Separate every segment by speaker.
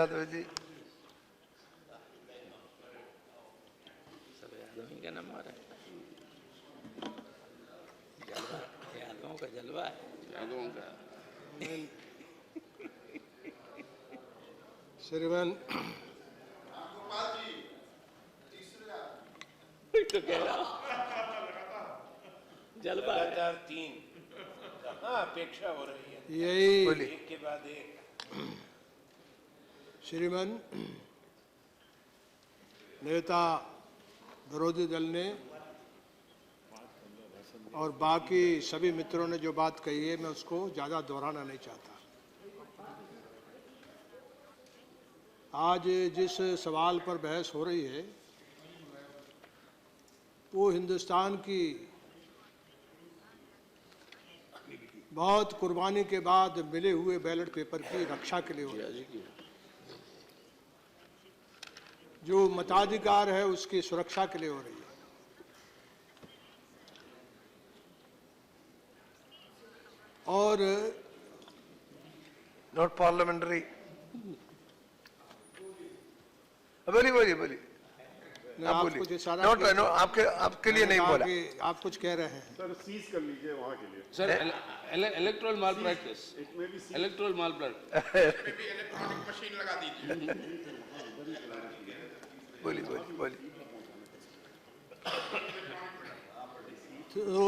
Speaker 1: यादव जी।
Speaker 2: सब यादव ही का नंबर है। जलवा, यादवों का जलवा है, यादवों का।
Speaker 3: श्रीमान
Speaker 2: तो कह रहा हूं जलवा है।
Speaker 4: लगातार 3 अपेक्षा हो रही है,
Speaker 3: यही
Speaker 4: एक के बाद एक।
Speaker 3: श्रीमान नेता विरोधी दल ने और बाकी सभी मित्रों ने जो बात कही है, मैं उसको ज़्यादा दोहराना नहीं चाहता। आज जिस सवाल पर बहस हो रही है वो हिंदुस्तान की बहुत कुर्बानी के बाद मिले हुए बैलेट पेपर की रक्षा के लिए हो रही है। जो मताधिकार है उसकी सुरक्षा के लिए हो रही है। और
Speaker 1: नॉट पार्लियामेंट्री। बोलिए बोलिए बोलिए, आप
Speaker 3: कुछ
Speaker 1: बोलिए।
Speaker 3: इशारा
Speaker 1: नॉट
Speaker 3: किया।
Speaker 1: आपके लिए नहीं बोला।
Speaker 3: आप कुछ कह रहे हैं
Speaker 5: सर, सीज कर लीजिए वहाँ के लिए।
Speaker 2: सर इलेक्ट्रोल माल प्रैक्टिस, इलेक्ट्रोल माल प्रैक्टिस
Speaker 6: इलेक्ट्रॉनिक मशीन लगा दीजिए।
Speaker 1: बोलिए बोलिए बोलिए।
Speaker 3: तो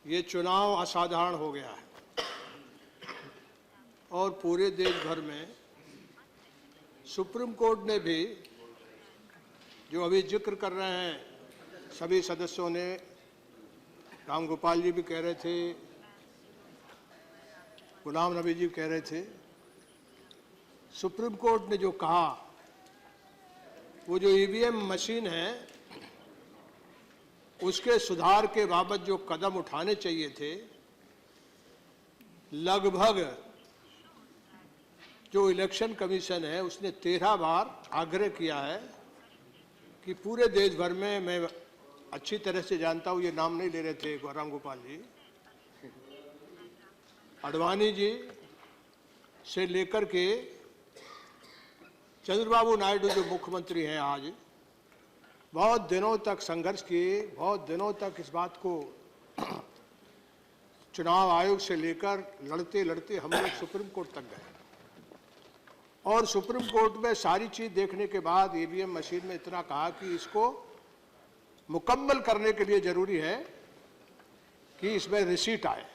Speaker 3: ये चुनाव असाधारण हो गया है और पूरे देश भर में सुप्रीम कोर्ट ने भी, जो अभी जिक्र कर रहे हैं सभी सदस्यों ने, राम गोपाल जी भी कह रहे थे, गुलाम नबी जी कह रहे थे, सुप्रीम कोर्ट ने जो कहा, वो जो ईवीएम मशीन है उसके सुधार के बाबत जो कदम उठाने चाहिए थे, लगभग जो इलेक्शन कमीशन है उसने 13 बार आग्रह किया है कि पूरे देश भर में, मैं अच्छी तरह से जानता हूँ, ये नाम नहीं ले रहे थे राम गोपाल जी, अडवाणी जी से लेकर के चंद्रबाबू नायडू जो मुख्यमंत्री हैं आज, बहुत दिनों तक संघर्ष किए, बहुत दिनों तक इस बात को चुनाव आयोग से लेकर लड़ते लड़ते हम लोग सुप्रीम कोर्ट तक गए और सुप्रीम कोर्ट में सारी चीज देखने के बाद ईवीएम मशीन में इतना कहा कि इसको मुकम्मल करने के लिए जरूरी है कि इसमें रिसीट आए,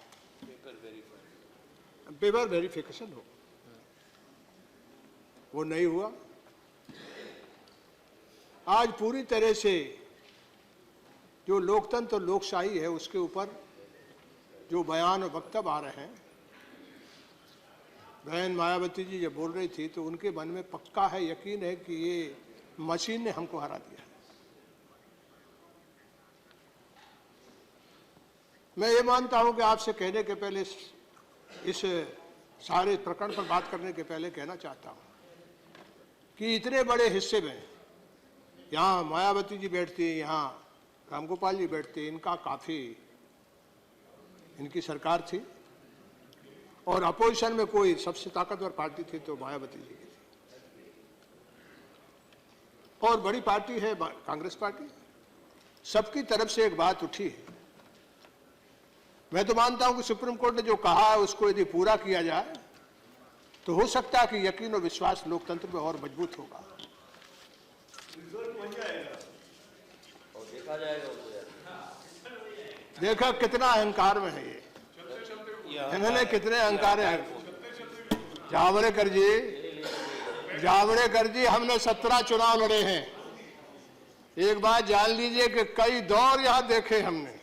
Speaker 3: पेपर वेरिफिकेशन हो। वो नहीं हुआ। आज पूरी तरह से जो लोकतंत्र और लोकशाही है उसके ऊपर जो बयान और वक्तव्य आ रहे हैं, बहन मायावती जी जब बोल रही थी तो उनके मन में पक्का है, यकीन है कि ये मशीन ने हमको हरा दिया। मैं ये मानता हूं कि आपसे कहने के पहले, इस सारे प्रकरण पर बात करने के पहले कहना चाहता हूं कि इतने बड़े हिस्से में यहाँ मायावती जी बैठती, यहाँ रामगोपाल जी बैठते, इनका काफी, इनकी सरकार थी और अपोजिशन में कोई सबसे ताकतवर पार्टी थी तो मायावती जी की थी, और बड़ी पार्टी है कांग्रेस पार्टी। सबकी तरफ से एक बात उठी है। मैं तो मानता हूं कि सुप्रीम कोर्ट ने जो कहा है उसको यदि पूरा किया जाए तो हो सकता है कि यकीन और विश्वास लोकतंत्र में और मजबूत होगा। देखा कितना अहंकार में है ये, इन्होंने कितने अहंकार है। जावड़ेकर जी हमने 17 चुनाव लड़े हैं। एक बात जान लीजिए कि कई दौर यहां देखे हमने,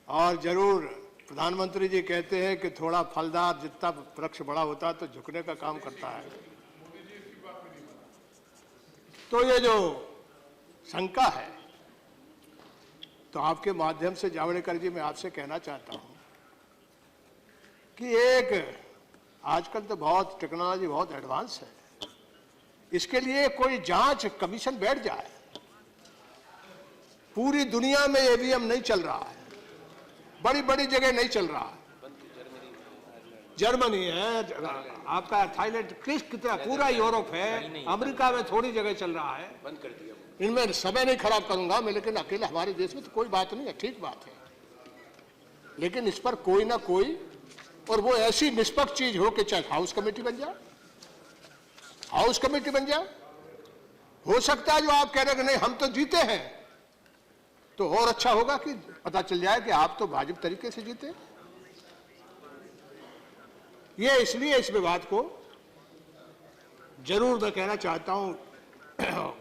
Speaker 3: और जरूर प्रधानमंत्री जी कहते हैं कि थोड़ा फलदार, जितना वृक्ष बड़ा होता है तो झुकने का काम करता है। तो ये जो शंका है, तो आपके माध्यम से जावड़ेकर जी मैं आपसे कहना चाहता हूं कि एक, आजकल तो बहुत टेक्नोलॉजी बहुत एडवांस है, इसके लिए कोई जांच कमीशन बैठ जाए। पूरी दुनिया में ईवीएम नहीं चल रहा है, बड़ी बड़ी जगह नहीं चल रहा है, जर्मनी है, आपका थाईलैंड, कितना पूरा यूरोप है, अमेरिका में थोड़ी जगह चल रहा है।
Speaker 2: बंद कर दिया।
Speaker 3: इनमें समय नहीं खराब करूंगा मैं, लेकिन अकेले हमारे देश में तो कोई बात नहीं है, ठीक बात है। लेकिन इस पर कोई ना कोई, और वो ऐसी निष्पक्ष चीज हो कि चाहे हाउस कमेटी बन जाए, हाउस कमेटी बन जाए। हो सकता है जो आप कह रहे हैं कि नहीं हम तो जीते हैं, तो और अच्छा होगा कि पता चल जाए कि आप तो वाजिब तरीके से जीते। ये इसलिए इस विवाद को जरूर मैं कहना चाहता हूं।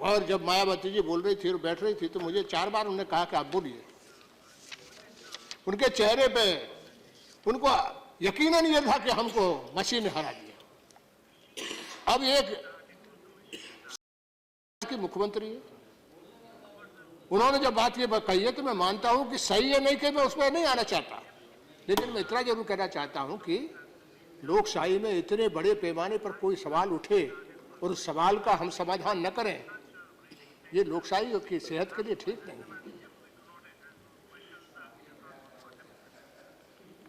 Speaker 3: और जब मायावती जी बोल रही थी और बैठ रही थी तो मुझे 4 बार उन्होंने कहा कि आप बोलिए। उनके चेहरे पे उनको यकीनन ये था कि हमको मशीन ने हरा दिया। अब एक की मुख्यमंत्री है, उन्होंने जब बात ये कही है तो मैं मानता हूं कि सही है, नहीं कि मैं उसमें नहीं आना चाहता, लेकिन मैं इतना जरूर कहना चाहता हूं कि लोकशाही में इतने बड़े पैमाने पर कोई सवाल उठे और उस सवाल का हम समाधान न करें, ये लोकशाही की सेहत के लिए ठीक नहीं है।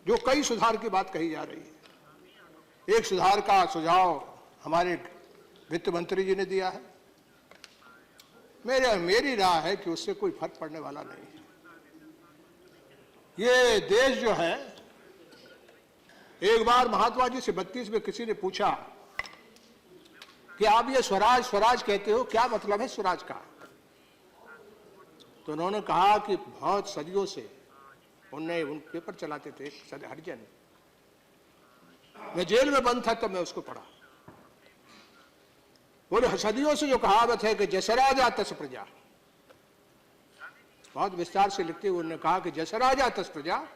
Speaker 3: जो कई सुधार की बात कही जा रही है, एक सुधार का सुझाव हमारे वित्त मंत्री जी ने दिया है, मेरी राय है कि उससे कोई फर्क पड़ने वाला नहीं है। ये देश जो है, एक बार महात्मा जी से 32 में किसी ने पूछा कि आप ये स्वराज स्वराज कहते हो, क्या मतलब है स्वराज का? तो उन्होंने कहा कि बहुत सदियों से उन पेपर चलाते थे हरिजन, मैं जेल में बंद था तब मैं उसको पढ़ा। बोले सदियों से जो कहावत है कि जस राजा तस प्रजा, बहुत विस्तार से लिखते हुए उन्होंने कहा कि जस राजा तस प्रजा,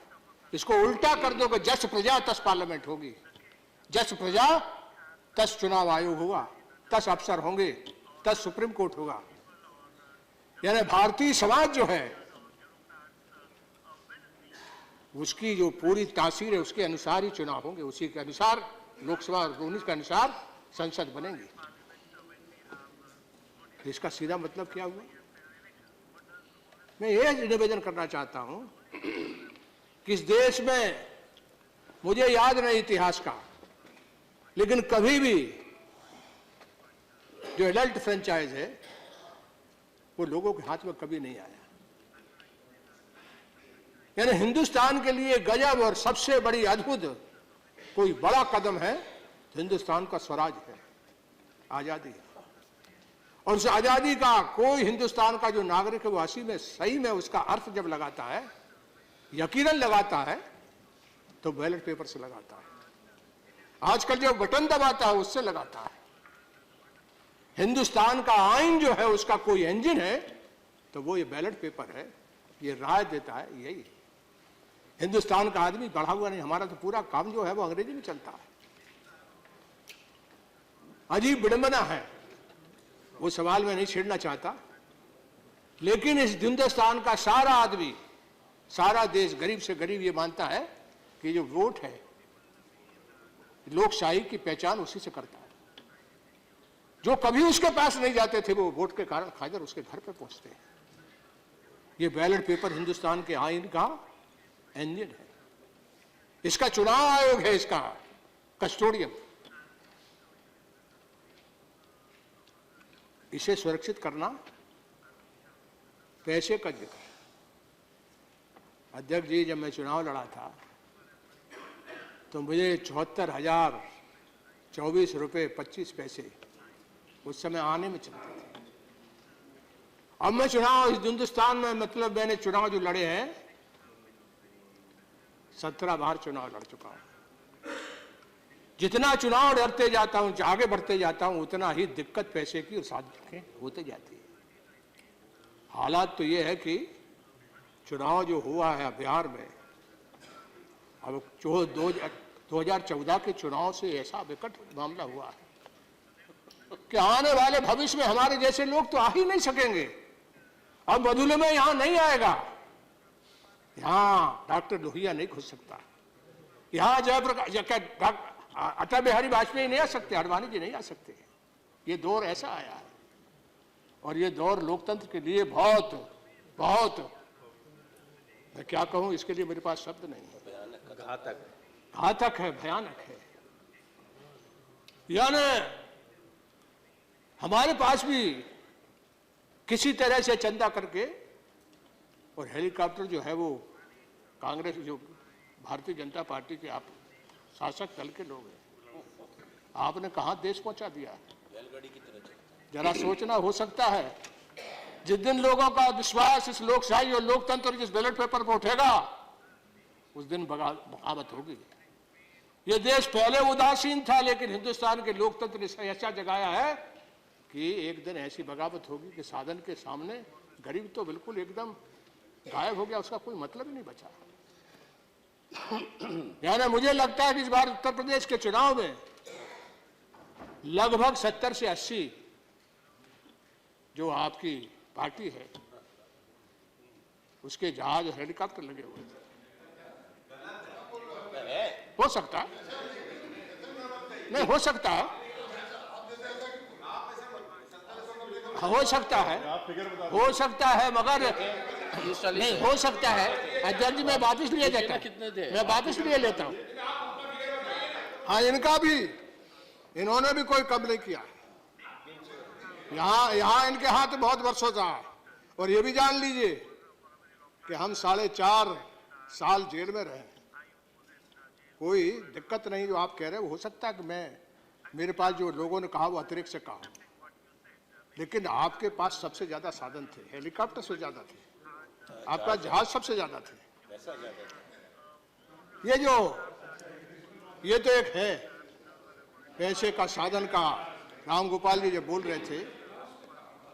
Speaker 3: इसको उल्टा कर दो कि जस प्रजा तस पार्लियामेंट होगी, जस प्रजा तस चुनाव आयोग होगा, तस अफसर होंगे, तस सुप्रीम कोर्ट होगा। यानी भारतीय समाज जो है उसकी जो पूरी तासीर है उसके अनुसार ही चुनाव होंगे, उसी के अनुसार लोकसभा और 19 के अनुसार संसद बनेंगी। इसका सीधा मतलब क्या हुआ? मैं ये निवेदन करना चाहता हूं कि इस देश में, मुझे याद नहीं इतिहास का, लेकिन कभी भी जो एडल्ट फ्रेंचाइज है वो लोगों के हाथ में कभी नहीं आया। यानी हिंदुस्तान के लिए गजब और सबसे बड़ी अद्भुत कोई बड़ा कदम है तो हिंदुस्तान का स्वराज है, आजादी है। और उस आजादी का कोई हिंदुस्तान का जो नागरिक है वो सही में उसका अर्थ जब लगाता है, यकीनन लगाता है, तो बैलेट पेपर से लगाता है। आजकल जो बटन दबाता है उससे लगाता है। हिंदुस्तान का आईन जो है उसका कोई इंजन है तो वो ये बैलेट पेपर है, ये राय देता है। यही हिंदुस्तान का आदमी बढ़ा हुआ नहीं, हमारा तो पूरा काम जो है वो अंग्रेजी में चलता है। अजीब विडंबना है, वो सवाल में नहीं छेड़ना चाहता, लेकिन इस हिंदुस्तान का सारा आदमी, सारा देश गरीब से गरीब ये मानता है कि जो वोट है लोकशाही की पहचान उसी से करता है। जो कभी उसके पास नहीं जाते थे वो वोट के कारण खाजर उसके घर पे पहुंचते हैं। ये बैलेट पेपर हिंदुस्तान के आईन का इंजन है, इसका चुनाव आयोग है, इसका कस्टोडियन। इसे सुरक्षित करना पैसे का जिक्र है। अध्यक्ष जी, जब मैं चुनाव लड़ा था तो मुझे 74,024 रुपये 25 पैसे उस समय आने में चलते थे। अब मैं चुनाव इस हिंदुस्तान में, मतलब मैंने चुनाव जो लड़े हैं 17 बार चुनाव लड़ चुका हूं। जितना चुनाव लड़ते जाता हूं, आगे बढ़ते जाता हूं, उतना ही दिक्कत पैसे की और साथ होते जाती है। हालात तो ये है कि चुनाव जो हुआ है बिहार में, अब 2014 के चुनाव से ऐसा विकट मामला हुआ है कि आने वाले भविष्य में हमारे जैसे लोग तो आ ही नहीं सकेंगे। अब बदूले में यहां नहीं आएगा, यहां डॉक्टर लोहिया नहीं घुस सकता, यहां जयप्रकाश अटल बिहारी वाजपेयी नहीं आ सकते, अडवाणी जी नहीं आ सकते। ये दौर ऐसा आया है और ये दौर लोकतंत्र के लिए बहुत बहुत, मैं क्या कहूं, इसके लिए मेरे पास शब्द नहीं है। घातक है, भयानक है। यानी हमारे पास भी किसी तरह से चंदा करके और हेलीकॉप्टर जो है वो कांग्रेस जो भारतीय जनता पार्टी के आप शासक दल के लोग हैं, आपने कहां देश पहुंचा दिया। जरा सोचना हो सकता है जिस दिन लोगों का विश्वास इस लोकशाही और लोकतंत्र जिस बैलेट पेपर पर उठेगा उस दिन बगावत होगी। ये देश पहले उदासीन था लेकिन हिंदुस्तान के लोकतंत्र ने ऐसा जगाया है कि एक दिन ऐसी बगावत होगी कि साधन के सामने गरीब तो बिल्कुल एकदम गायब हो गया, उसका कोई मतलब ही नहीं बचा। यानी मुझे लगता है कि इस बार उत्तर प्रदेश के चुनाव में लगभग 70 से 80 जो आपकी पार्टी है उसके जहाज और हेलीकॉप्टर लगे हुए थे। हो सकता है, नहीं हो सकता है, हो सकता है, हो सकता है, मगर नहीं हो सकता है। अध्यक्ष जी मैं वापिस लिए लेता हूं, मैं वापिस लिए लेता हूं। हाँ इनका भी, इन्होंने भी कोई कम नहीं किया। यहाँ इनके हाथ बहुत वर्षों से है। और ये भी जान लीजिए कि हम 4.5 साल जेल में रहे। कोई दिक्कत नहीं जो आप कह रहे हो सकता है कि मेरे पास जो लोगों ने कहा वो अतिरिक्त से कहा, लेकिन आपके पास सबसे ज्यादा साधन थे, हेलीकॉप्टर से ज्यादा थे, आपका जहाज सबसे ज्यादा थे। ये तो एक है पैसे का साधन का। राम गोपाल जी जब बोल रहे थे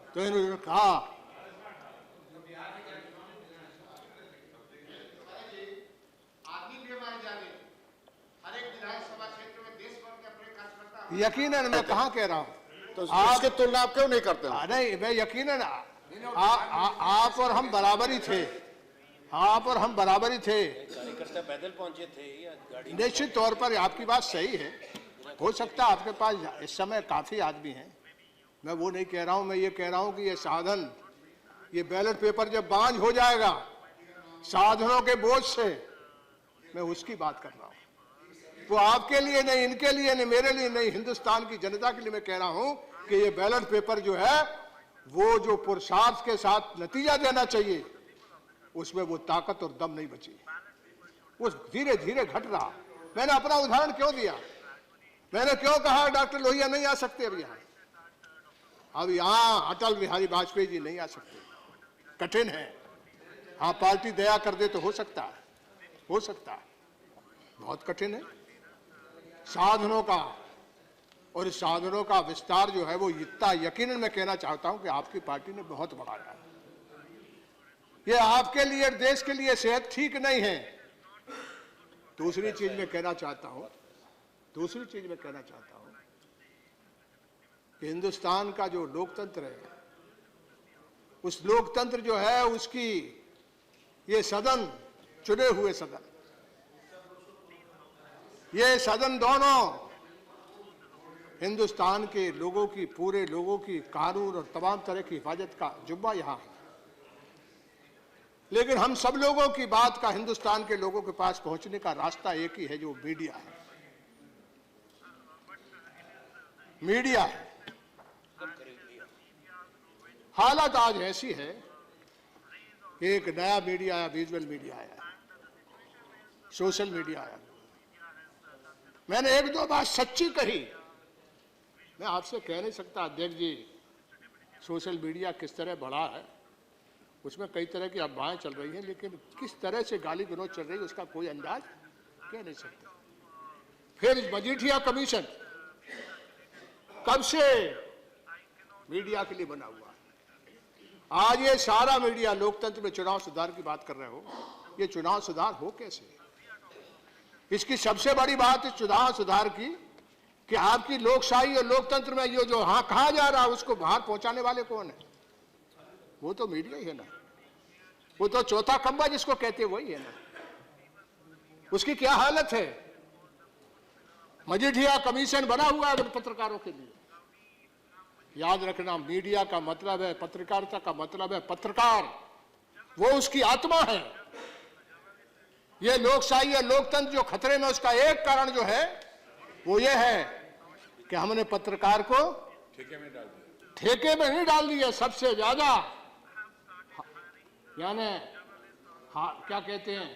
Speaker 3: तो इन्होंने कहा यकीनन मैं कहाँ कह रहा हूँ,
Speaker 5: तो आपकी तुलना आप क्यों नहीं करते?
Speaker 3: नहीं मैं यकीनन आप और हम बराबर ही थे, आप और हम बराबर ही थे।
Speaker 4: कार्यकर्ता पैदल पहुंचे थे या गाड़ी?
Speaker 3: निश्चित तौर पर आपकी बात सही है। हो सकता है आपके पास इस समय काफी आदमी हैं, मैं वो नहीं कह रहा हूं। मैं ये कह रहा हूं कि ये साधन, ये बैलेट पेपर जब बांझ हो जाएगा साधनों के बोझ से, मैं उसकी बात कर रहा हूं। वो आपके लिए नहीं, इनके लिए नहीं, मेरे लिए नहीं, हिंदुस्तान की जनता के लिए मैं कह रहा हूं कि ये बैलेट पेपर जो है वो जो पुरुषार्थ के साथ नतीजा देना चाहिए उसमें वो ताकत और दम नहीं बची, वो धीरे धीरे घट रहा। मैंने अपना उदाहरण क्यों दिया, मैंने क्यों कहा डॉक्टर लोहिया नहीं आ सकते अब यहाँ अटल बिहारी वाजपेयी जी नहीं आ सकते, कठिन है। हाँ पार्टी दया कर दे तो हो सकता है, हो सकता है, बहुत कठिन है। साधनों का और इस साधनों का विस्तार जो है वो इतना यकीनन मैं कहना चाहता हूं कि आपकी पार्टी ने बहुत बढ़ाया है। ये आपके लिए, देश के लिए सेहत ठीक नहीं है। दूसरी चीज मैं कहना चाहता हूं कि हिंदुस्तान का जो लोकतंत्र है, उस लोकतंत्र जो है उसकी ये सदन, चुने हुए सदन, ये सदन दोनों हिंदुस्तान के लोगों की, पूरे लोगों की कानून और तमाम तरह की हिफाजत का जुम्मा यहां है। लेकिन हम सब लोगों की बात का हिंदुस्तान के लोगों के पास पहुंचने का रास्ता एक ही है, जो मीडिया है। मीडिया है। हालत आज ऐसी है, एक नया मीडिया आया, विजुअल मीडिया आया, सोशल मीडिया आया। मैंने 1-2 बात सच्ची कही, मैं आपसे कह नहीं सकता अध्यक्ष जी सोशल मीडिया किस तरह बढ़ा है, उसमें कई तरह की अफवाहें चल रही हैं, लेकिन किस तरह से गाली गलौज चल रही है उसका कोई अंदाज कह नहीं सकते। फिर मजीठिया कमीशन कब से मीडिया के लिए बना हुआ है। आज ये सारा मीडिया लोकतंत्र में चुनाव सुधार की बात कर रहे हो, ये चुनाव सुधार हो कैसे? इसकी सबसे बड़ी बात इस चुनाव सुधार की कि आपकी लोकशाही और लोकतंत्र में ये जो हाँ कहा जा रहा है उसको बाहर पहुंचाने वाले कौन है? वो तो मीडिया ही है ना, वो तो चौथा खंबा जिसको कहते हैं वही है ना। उसकी क्या हालत है? मजीठिया कमीशन बना हुआ है पत्रकारों के लिए। याद रखना, मीडिया का मतलब है, पत्रकारिता का मतलब है पत्रकार, वो उसकी आत्मा है। ये लोकशाही और लोकतंत्र जो खतरे में, उसका एक कारण जो है वो ये है कि हमने पत्रकार को ठेके में नहीं डाल दिया, सबसे ज्यादा यानी क्या कहते हैं,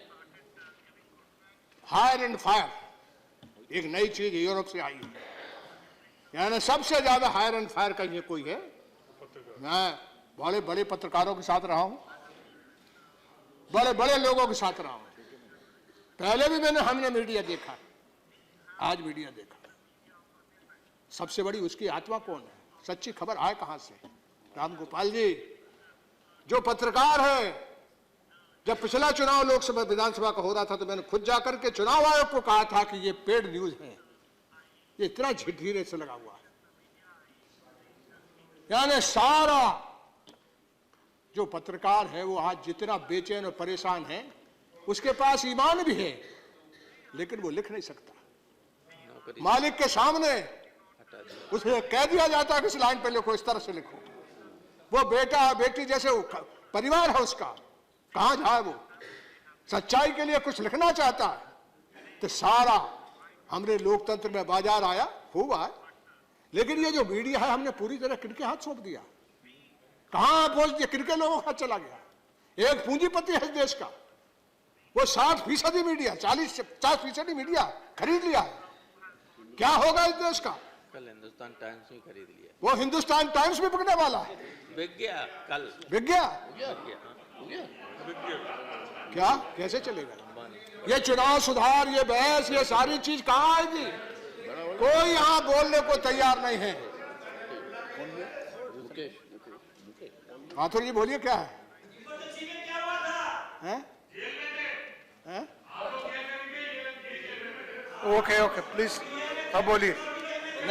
Speaker 3: हायर एंड फायर, एक नई चीज यूरोप से आई है, यानी सबसे ज्यादा हायर एंड फायर का ये कोई है। मैं बड़े बड़े पत्रकारों के साथ रहा हूं, बड़े बड़े लोगों के साथ रहा हूं, पहले भी हमने मीडिया देखा, आज मीडिया देखा। सबसे बड़ी उसकी आत्मा कौन है, सच्ची खबर आए कहां से? रामगोपाल जी जो पत्रकार है, जब पिछला चुनाव लोकसभा विधानसभा का हो रहा था तो मैंने खुद जाकर के चुनाव आयोग को कहा था कि ये पेड न्यूज है, ये इतना झिठीरे से लगा हुआ है, यानी सारा जो पत्रकार है वो आज जितना बेचैन और परेशान है, उसके पास ईमान भी है लेकिन वो लिख नहीं सकता। मालिक के सामने उसे कह दिया जाता है कि इस लाइन पे लिखो, इस तरह से लिखो। वो बेटा बेटी जैसे परिवार है उसका, कहां जाए वो? सच्चाई के लिए कुछ लिखना चाहता है तो सारा हमने लोकतंत्र में बाजार आया, खूब आया, लेकिन ये जो मीडिया है हमने पूरी तरह किनके हाथ सौंप दिया? कहां बोल दिया, किनके लोगों का हाथ चला गया? एक पूंजीपति है इस देश का, वो 60% मीडिया, 40-50% मीडिया खरीद लिया है। क्या होगा इस देश का?
Speaker 2: कल हिंदुस्तान टाइम्स भी खरीद लिया,
Speaker 3: वो हिंदुस्तान टाइम्स भी बिकने वाला है।
Speaker 2: बिक गया, कल
Speaker 3: बिक गया?
Speaker 2: बिक गया।
Speaker 3: क्या कैसे चलेगा ये चुनाव सुधार, ये बहस, ये सारी चीज कहां आएगी? कोई यहां बोलने को तैयार नहीं है। माथुर जी बोलिए क्या है? हैं?
Speaker 1: ओके ओके प्लीज, आप बोलिए,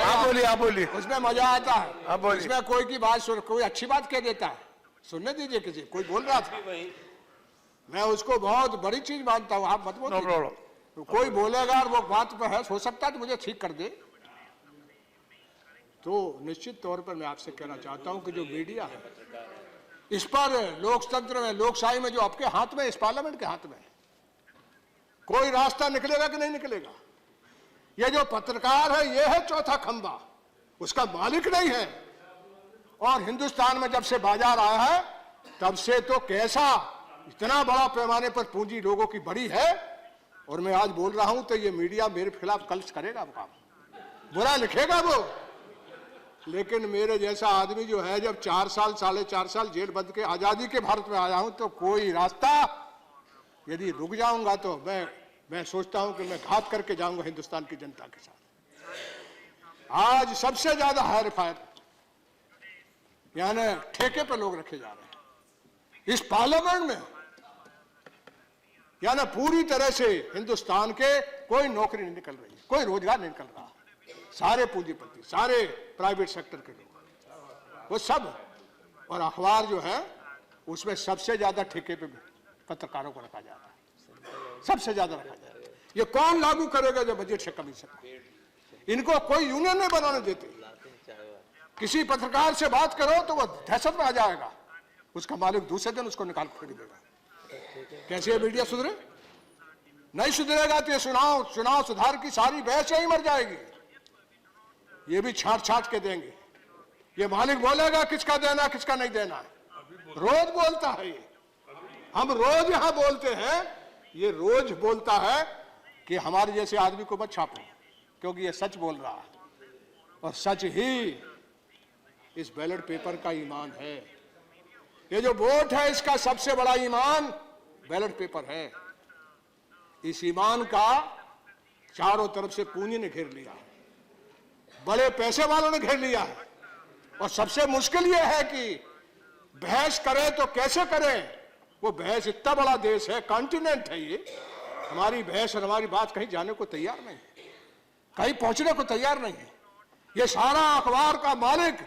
Speaker 1: आप बोलिए, आप बोलिए।
Speaker 3: उसमें मजा आता है,
Speaker 1: आप बोलिए।
Speaker 3: उसमें कोई की बात सुन, कोई अच्छी बात कह देता है, सुनने दीजिए। किसी कोई बोल रहा था, मैं उसको बहुत बड़ी चीज मानता हूं, आप मत बोलिए।
Speaker 1: No problem.
Speaker 3: कोई बोलेगा और वो बात पर है, हो सकता है तो मुझे ठीक कर दे। तो निश्चित तौर पर मैं आपसे कहना चाहता हूं कि जो मीडिया है, इस पर लोकतंत्र में, लोकशाही में जो आपके हाथ में, इस पार्लियामेंट के हाथ में है, कोई रास्ता निकलेगा कि नहीं निकलेगा? ये जो पत्रकार है ये है चौथा खंबा, उसका मालिक नहीं है। और हिंदुस्तान में जब से बाजार आया है तब से तो कैसा इतना बड़ा पैमाने पर पूंजी लोगों की बड़ी है। और मैं आज बोल रहा हूं तो ये मीडिया मेरे खिलाफ कल करेगा वो काम, बुरा लिखेगा वो, लेकिन मेरे जैसा आदमी जो है, जब 4 साल 4.5 साल जेल बंद के आजादी के भारत में आया हूं तो कोई रास्ता यदि रुक जाऊंगा तो मैं सोचता हूं कि मैं घात करके जाऊंगा हिंदुस्तान की जनता के साथ। आज सबसे ज्यादा हायर फायर यानी ठेके पर लोग रखे जा रहे हैं इस पार्लियामेंट में, यानी पूरी तरह से हिंदुस्तान के कोई नौकरी नहीं निकल रही, कोई रोजगार नहीं निकल रहा। सारे पूंजीपति, सारे प्राइवेट सेक्टर के लोग, वो सब, और अखबार जो है उसमें सबसे ज्यादा ठेके पे पत्रकारों को रखा जा रहा है, सबसे ज्यादा रखा जा रहा है। ये कौन लागू करेगा जब बजट से कमीशन? इनको कोई यूनियन नहीं बनाने देते। किसी पत्रकार से बात करो तो वो दहशत में आ जाएगा, उसका मालिक दूसरे दिन उसको निकाल फेंक देगा। कैसे मीडिया सुधरे? नहीं सुधरेगा तो ये चुनाव सुधार की सारी बहस ही मर जाएगी। ये भी छाट के देंगे। ये मालिक बोलेगा किसका देना किसका नहीं देना, रोज बोलता है ये। हम रोज यहां बोलते हैं, ये रोज बोलता है कि हमारे जैसे आदमी को मत छापो, क्योंकि ये सच बोल रहा है और सच ही इस बैलेट पेपर का ईमान है। ये जो वोट है इसका सबसे बड़ा ईमान बैलेट पेपर है। इस ईमान का चारों तरफ से पूंजी ने घेर लिया है, बड़े पैसे वालों ने घेर लिया है। और सबसे मुश्किल यह है कि बहस करें तो कैसे करें? वो बहस, इतना बड़ा देश है, कॉन्टिनेंट है ये, हमारी बहस और हमारी बात कहीं जाने को तैयार नहीं है, कहीं पहुंचने को तैयार नहीं है। ये सारा अखबार का मालिक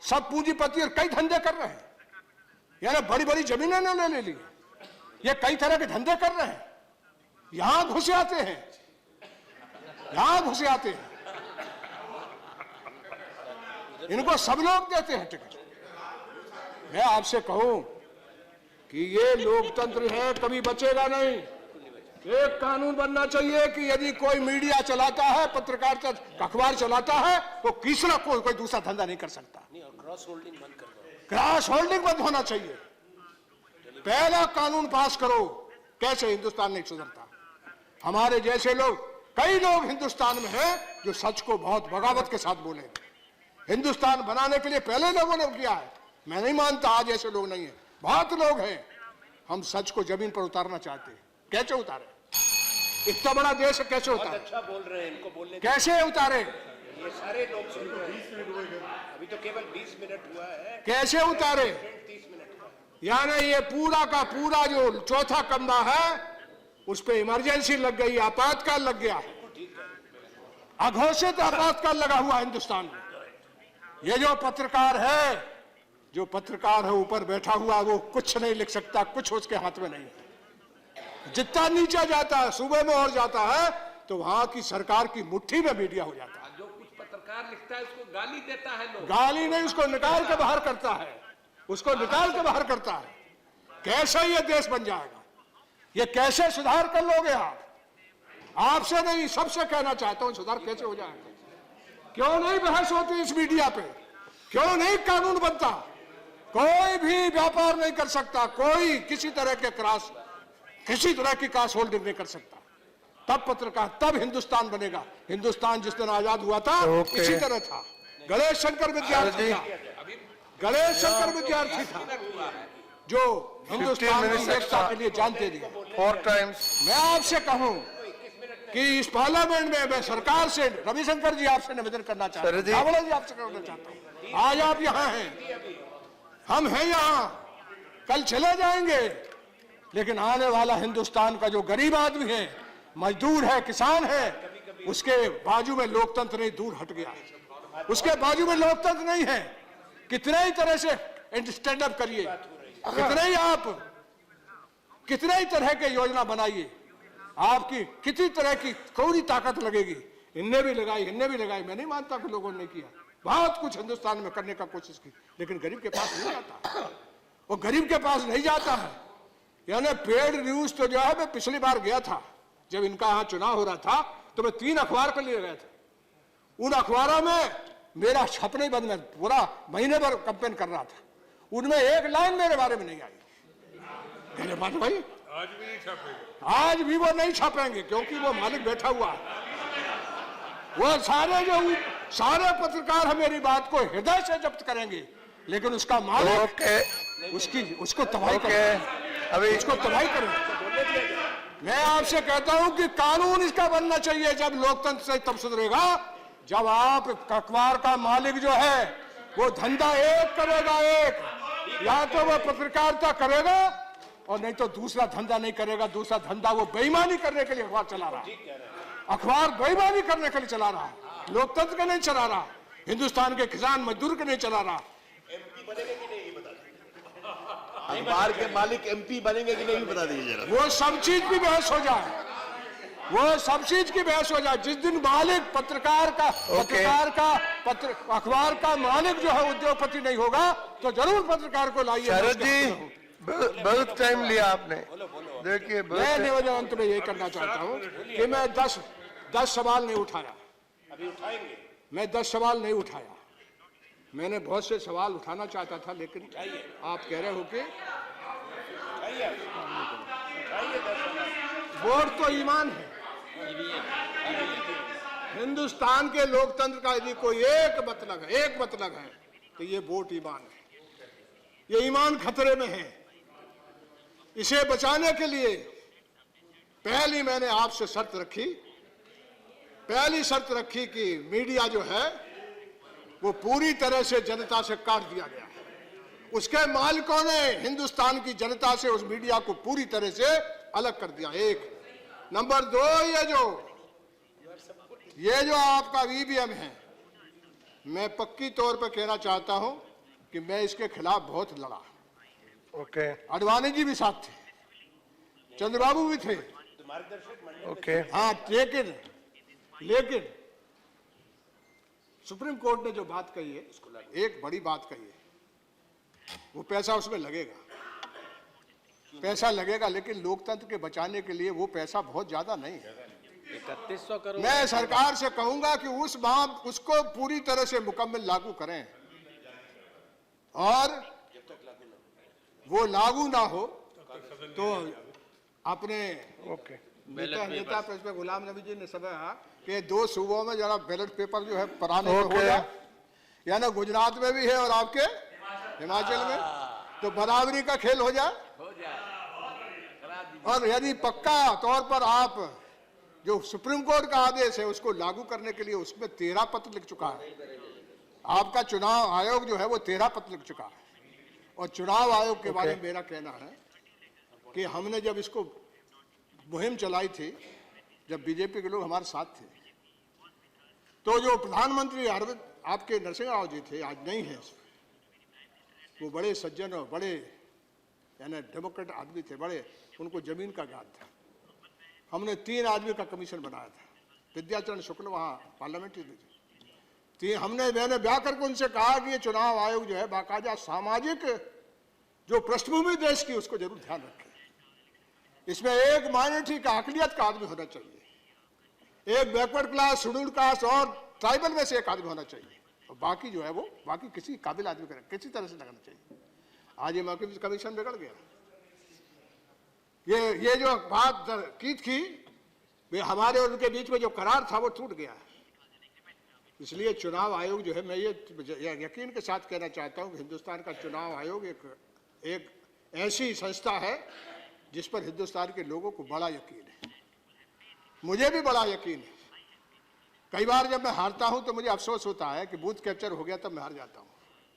Speaker 3: सब पूंजीपति और कई धंधे कर रहे हैं, यानी बड़ी बड़ी जमीनें ले ली, ये कई तरह के धंधे कर रहे हैं। यहां घुसे आते हैं, यहां घुसे आते हैं, इनको सब लोग देते हैं टिकट। मैं आपसे कहूं कि ये लोकतंत्र है, कभी बचेगा नहीं। एक कानून बनना चाहिए कि यदि कोई मीडिया चलाता है, पत्रकारिता अखबार चलाता है, तो तीसरा कोई दूसरा धंधा नहीं कर सकता।
Speaker 4: नहीं, और क्रॉस होल्डिंग बंद कर दो।
Speaker 3: क्रॉस होल्डिंग बंद होना चाहिए। पहला कानून पास करो, कैसे हिंदुस्तान नहीं सुधरता। हमारे जैसे लोग, कई लोग हिंदुस्तान में हैं जो सच को बहुत बगावत के साथ बोलेंगे। हिंदुस्तान बनाने के लिए पहले लोगों ने किया है। मैं नहीं मानता आज ऐसे लोग नहीं है, बहुत लोग हैं। हम सच को जमीन पर उतारना चाहते हैं। कैसे उतारे? इतना बड़ा देश है, कैसे
Speaker 4: बहुत
Speaker 3: उतारे?
Speaker 4: अच्छा बोल रहे हैं, इनको बोलने
Speaker 3: कैसे उतारे?
Speaker 4: ये सारे लोग सुन रहे हैं। अभी तो केवल 20 मिनट हुआ है,
Speaker 3: कैसे उतारे?
Speaker 4: 30 मिनट हुआ है।
Speaker 3: यानी ये पूरा का पूरा जो चौथा कमरा है, उस पे इमरजेंसी लग गई, आपातकाल लग गया, अघोषित आपातकाल लगा हुआ हिंदुस्तान में। ये जो पत्रकार है ऊपर बैठा हुआ, वो कुछ नहीं लिख सकता, कुछ उसके हाथ में नहीं है। जितना नीचे जाता है, सूबे में और जाता है, तो वहां की सरकार की मुट्ठी में मीडिया हो जाता है।
Speaker 2: जो कुछ पत्रकार लिखता है उसको गाली देता है लोग।
Speaker 3: गाली नहीं, उसको निकाल के बाहर करता है, उसको निकाल के बाहर करता है। कैसे ये देश बन जाएगा? ये कैसे सुधार कर लोगे आप? आपसे नहीं, सबसे कहना चाहता हूं, सुधार कैसे हो जाएगा? क्यों नहीं बहस होती इस मीडिया पे? क्यों नहीं कानून बनता? कोई भी व्यापार नहीं कर सकता, कोई किसी तरह की क्रॉस होल्डिंग नहीं कर सकता। तब पत्रकार, तब हिंदुस्तान बनेगा। हिंदुस्तान जिस दिन आजाद हुआ था, इसी तरह था। गणेश शंकर विद्यार्थी था, गणेश शंकर विद्यार्थी था, जो हिंदुस्तान की एकता के लिए जान दे दिया।
Speaker 1: 4 times।
Speaker 3: मैं आपसे कहूं कि इस पार्लियामेंट में मैं सरकार से, रविशंकर जी आपसे निवेदन करना चाहता हूं, रावल जी आपसे करना चाहता हूं, आज आप यहाँ हैं, हम हैं यहाँ, कल चले जाएंगे, लेकिन आने वाला हिंदुस्तान का जो गरीब आदमी है, मजदूर है, किसान है, उसके बाजू में लोकतंत्र नहीं, दूर हट गया है। उसके बाजू में लोकतंत्र नहीं है। कितने ही तरह से स्टैंड अप करिए, कितने ही तरह के योजना बनाइए, आपकी कितनी तरह की कौड़ी ताकत लगेगी। इनने भी लगाई, मैं नहीं मानता कि लोगों ने किया। बहुत कुछ हिंदुस्तान में करने का कोशिश की, लेकिन गरीब के पास नहीं जाता, वो गरीब के पास नहीं जाता है। यानी पेड न्यूज तो जो है, मैं पिछली बार गया था, जब इनका यहाँ चुनाव हो रहा था, तो मैं 3 अखबार के लिए गया था। उन अखबारों में मेरा छपने बंद में पूरा महीने भर कंपेन कर रहा था, उनमें एक लाइन मेरे बारे में नहीं आई। भाई
Speaker 6: आज भी नहीं छापेंगे।
Speaker 3: आज भी वो नहीं छापेंगे, क्योंकि वो मालिक बैठा हुआ है। वो सारे पत्रकार हम मेरी बात को हृदय से जब्त करेंगे, लेकिन उसका मालिक उसको तबाही करेंगे,
Speaker 1: अभी
Speaker 3: उसको तबाही करेंगे। मैं आपसे कहता हूं कि कानून इसका बनना चाहिए। जब लोकतंत्र से तब सुधरेगा, जब आप अखबार का मालिक जो है वो धंधा एक करेगा, एक या तो वो पत्रकारिता करेगा और नहीं तो दूसरा धंधा नहीं करेगा। दूसरा धंधा वो बेईमानी करने के लिए अखबार चला रहा है, अखबार बेईमानी करने के लिए चला रहा है, लोकतंत्र का नहीं चला रहा, हिंदुस्तान के किसान मजदूर का नहीं चला रहा।
Speaker 5: अखबार के मालिक एमपी बनेंगे कि नहीं बता दीजिए जरा।
Speaker 3: वो सब चीज की बहस हो जाए, वो सब चीज की बहस हो जाए। जिस दिन मालिक अखबार का मालिक जो है उद्योगपति नहीं होगा, तो जरूर पत्रकार को लाइए।
Speaker 1: शरद जी, बहुत टाइम लिया आपने। देखिए,
Speaker 3: मैं निवेदन अंत में यही करना चाहता हूँ कि मैं 10 सवाल नहीं उठाया।
Speaker 4: अभी उठाएंगे।
Speaker 3: मैं 10 सवाल नहीं उठाया। मैंने बहुत से सवाल उठाना चाहता था, लेकिन आप कह रहे हो कि वोट तो ईमान है। हिंदुस्तान के लोकतंत्र का यदि कोई एक मतलब है तो ये वोट ईमान है। ये ईमान खतरे में है। इसे बचाने के लिए पहली मैंने आपसे शर्त रखी कि मीडिया जो है वो पूरी तरह से जनता से काट दिया गया है। उसके मालिकों ने हिंदुस्तान की जनता से उस मीडिया को पूरी तरह से अलग कर दिया। 1 नंबर 2, ये जो आपका ईवीएम है, मैं पक्की तौर पर कहना चाहता हूं कि मैं इसके खिलाफ बहुत लड़ा।
Speaker 1: ओके,
Speaker 3: अडवाणी जी भी साथ थे, चंद्रबाबू भी थे।
Speaker 1: ओके,
Speaker 3: हाँ, लेकिन सुप्रीम कोर्ट ने जो बात कही है, एक बड़ी बात कही है, वो पैसा उसमें लगेगा। पैसा लगेगा, लेकिन लोकतंत्र के बचाने के लिए वो पैसा बहुत ज्यादा नहीं है।
Speaker 5: 3100 करोड़
Speaker 3: मैं सरकार से कहूंगा कि उसको पूरी तरह से मुकम्मल लागू करें, और वो लागू ना हो तो अपने नेता प्रेसिडेंट गुलाम नबी जी ने सब कहा कि 2 सूबों में जरा बैलेट पेपर जो है पराने में हो जाए, या ना गुजरात में भी है और आपके हिमाचल में, तो बराबरी का खेल हो जाए। और यदि पक्का तौर पर आप जो सुप्रीम कोर्ट का आदेश है उसको लागू करने के लिए, उसमें 13 पत्र लिख चुका है आपका चुनाव आयोग जो है, वो 13 पत्र लिख चुका है। और चुनाव आयोग के बारे में मेरा कहना है कि हमने जब इसको मुहिम चलाई थी, जब बीजेपी के लोग हमारे साथ थे, तो जो प्रधानमंत्री अरविंद आपके नरसिंह राव जी थे, आज नहीं है, वो बड़े सज्जन और बड़े यानी डेमोक्रेट आदमी थे, बड़े, उनको जमीन का ज्ञान था। हमने 3 आदमी का कमीशन बनाया था, विद्याचरण शुक्ल वहाँ पार्लियामेंट्री में थे। मैंने ब्याह करके उनसे कहा कि ये चुनाव आयोग जो है बाकायदा सामाजिक जो पृष्ठभूमि देश की उसको जरूर ध्यान रखें। इसमें एक माइनॉरिटी का, अकलियत का आदमी होना चाहिए, एक बैकवर्ड क्लास, शेड्यूल्ड कास्ट और ट्राइबल में से एक आदमी होना चाहिए, और बाकी जो है वो बाकी किसी काबिल आदमी का किसी तरह से लगना चाहिए। आज ये मौके कमीशन बिगड़ गया। ये जो बात की थी, हमारे और उनके बीच में जो करार था वो टूट गया है। इसलिए चुनाव आयोग जो है, मैं ये यकीन के साथ कहना चाहता हूं कि हिंदुस्तान का चुनाव आयोग एक ऐसी संस्था है जिस पर हिंदुस्तान के लोगों को बड़ा यकीन है। मुझे भी बड़ा यकीन है। कई बार जब मैं हारता हूं तो मुझे अफसोस होता है कि बूथ कैप्चर हो गया तब मैं हार जाता हूं।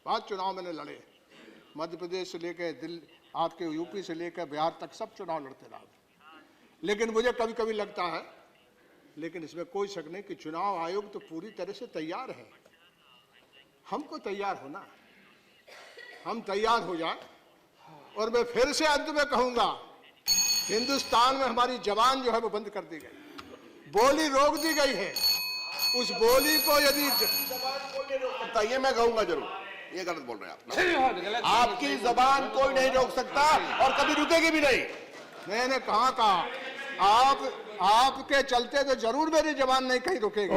Speaker 3: 5 चुनाव मैंने लड़े, मध्य प्रदेश से लेकर दिल्ली, आपके यूपी से लेकर बिहार तक सब चुनाव लड़ते रहा, लेकिन मुझे कभी कभी लगता है, लेकिन इसमें कोई शक नहीं कि चुनाव आयोग तो पूरी तरह से तैयार है। हमको तैयार होना है, हम तैयार हो जाए। और मैं फिर से अंत में कहूंगा, हिंदुस्तान में हमारी जबान जो है वो बंद कर दी गई, बोली रोक दी गई है। उस बोली को यदि
Speaker 5: ये मैं कहूंगा जरूर, ये गलत बोल रहे हैं आप। आपकी जबान कोई नहीं रोक सकता और कभी रुकेगी भी नहीं।
Speaker 3: मैंने कहा आपके चलते तो जरूर मेरी जबान नहीं कहीं रुकेगी,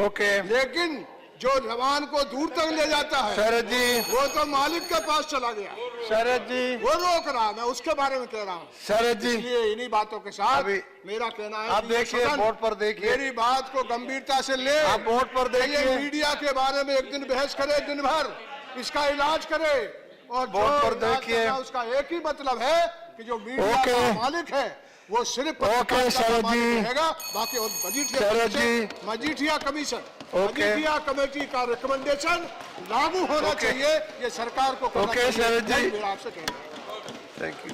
Speaker 3: लेकिन जो जबान को दूर तक ले जाता है
Speaker 1: शरद जी,
Speaker 3: वो तो मालिक के पास चला गया।
Speaker 1: शरद जी,
Speaker 3: वो रोक रहा, मैं उसके बारे में कह रहा हूँ।
Speaker 1: शरद जी,
Speaker 3: इसलिए इन्हीं बातों के साथ मेरा कहना है,
Speaker 1: आप देखिए बोर्ड पर, देखिए
Speaker 3: मेरी बात को गंभीरता से ले।
Speaker 1: आप बोर्ड पर देखिए,
Speaker 3: मीडिया के बारे में एक दिन बहस करे, दिन भर इसका इलाज करे, और
Speaker 1: बोर्ड पर देखिए,
Speaker 3: उसका एक ही मतलब है कि जो मीडिया का मालिक है वो सिर्फ
Speaker 1: शरद जी
Speaker 3: रहेगा, बाकी और मजीठिया कमीशन, मजीठिया कमेटी का रिकमेंडेशन लागू होना चाहिए। ये सरकार को
Speaker 1: शरद जी,
Speaker 3: आपसे कहना है।
Speaker 1: Thank you.